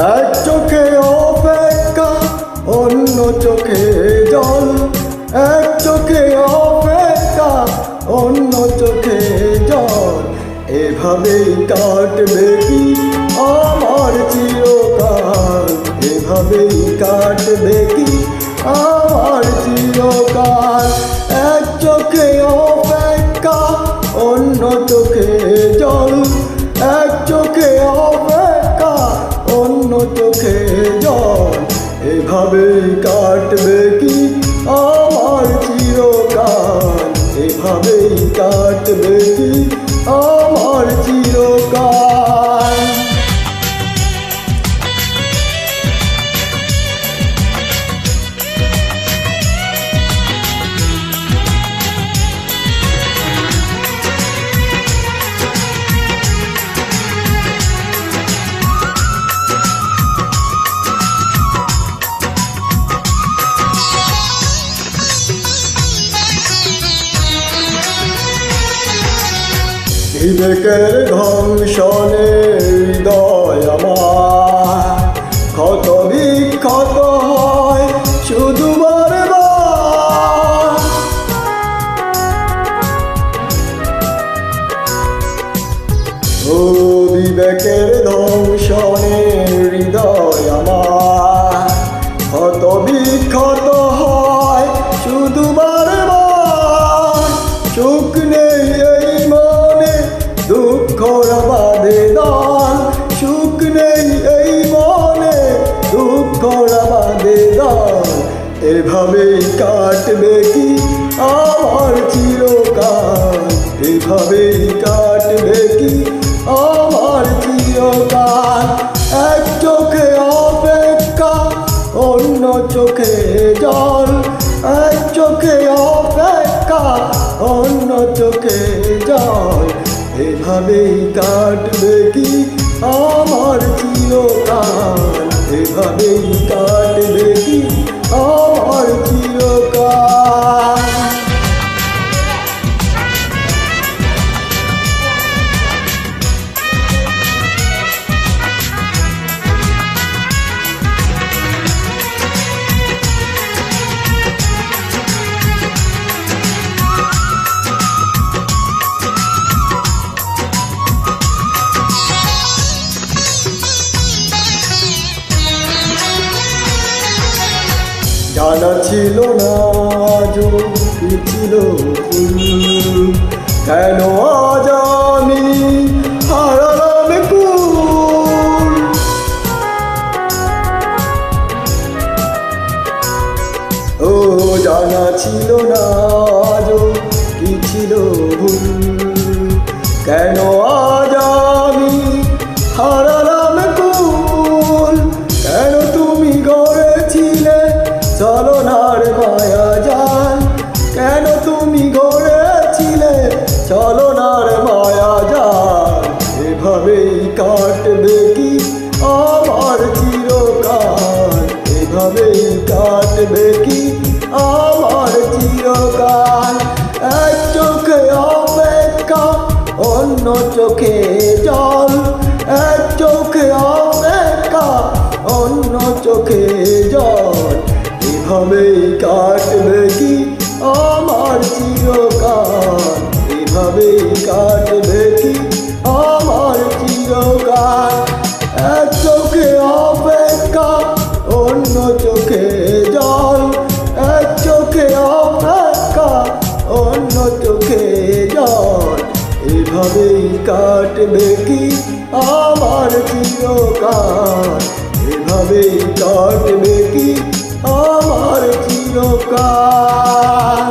এক চোখে অপেক্ষা অন্য চোখে জল, এক চোখে অপেক্ষা অন্য চোখে জল। এভাবেই কাটবে কি আমার চিরকাল, এভাবেই কাটবে কি আমার চিরকাল। এক চোখে অপেক্ষা অন্য চোখে জল, এক চোখে অপেক্ষা অন্য চোখে জল। এভাবেই কাটবে কি আমার চিরকাল, এভাবেই কাটবে কি আমার চিরকাল। বিবেকের ধ্বংসনে হৃদয় আমার ক্ষত বিক্ষত হয় শুধু বারবার। ও বিবেকের ধ্বংসনে হৃদয় আমার ক্ষত বিক্ষত হয় শুধু বারবার। সুখ নেই এই মনে দুঃখর বাঁধে দল, সুখ নেই এই মনে দুঃখর বাঁধে দল। এভাবেই কাটবে কি আমার চিরকাল, এভাবেই কাটবে কি আমার চিরকাল। এক চোখে অপেক্ষা অন্য চোখে জল, এক চোখে অপেক্ষা অন্য চোখে জল। এভাবেই কাটবে কি আমার চিরকাল, এভাবেই কাটবে কি আমার চিরকাল। জানা ছিল না আজও কি ছিল ফুল, কেন আজ আমি হারালাম কুল। ও জানা ছিল না আজও কি ছিল ভুল, কেন আজ আমি হারালাম কুল। কেন তুমি গড়েছিলে চলনার মায়া জাল, কেন তুমি গড়েছিলে চলনার মায়া জাল। এভাবেই কাটবে কি আমার চিরকাল, এভাবেই কাটবে কি আমার চিরকাল। এক চোখে অপেক্ষা অন্য চোখে জল, এক চোখে অপেক্ষা অন্য চোখে জল। এভাবেই কাটবে কি আমার চিরকাল, এভাবেই কাটবে কি আমার চিরকাল। এক চোখে অপেক্ষা অন্য চোখে জল, এক চোখে অপেক্ষা অন্য চোখে জল। এভাবেই কাটবে কি আমার চিরকাল, এভাবেই কাটবে কি আমার চিরকাল।